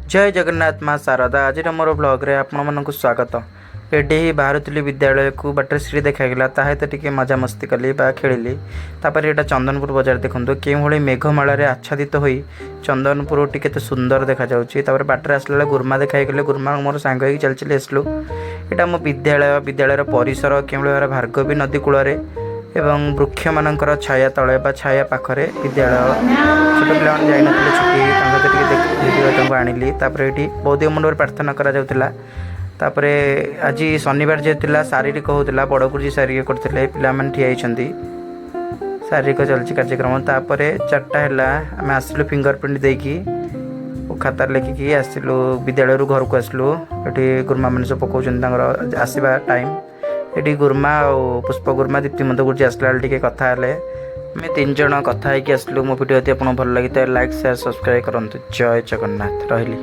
जय जगन्नाथ माँ शारदा आज मोर ब्लग्रे आपण स्वागत। एडे ही बाहर विद्यालय को बाटर सीढ़ी देखागला ताहित टे मजामस्ती कली खेली। तापर यहाँ चंदनपुर बजार देखो के मेघमाल आच्छादित हो चंदनपुर टी सुंदर देखा जाऊँगी। बाटर आसला गुर्मा देखाई गुर्मा मोर सांग चल चली आसलु। यहाँ मो विद्यालय परिसर के भार्गवी नदी कूल एवं वृक्ष मानकर छाया तले छाया पाखरे विद्यालय छोट पिला छुट्टी आनिली। ये बौद्ध मंडल प्रार्थना करा आज शनिवार जेला शारीरिक होता बड़ गुरुजी शारीरिक करते पे ठिया शारीरिक चलती कार्यक्रम। तापर 4टा है आम आसलु फिंगरप्रिंट देकी खातार लिखिकी आसलु विद्यालय घर को आसलु। ये गुर्मा मान सब पकाउछन आसवा टाइम। ये गुर्मा और पुष्प गुर्मा दीप्तिमंत गुरुजी आसला टे कथा आम 3 जन कथा आसलु। मो भिडियो यदि आपको भल लगी तो लाइक शेयर सब्सक्राइब करूँ। जय जगन्नाथ रही।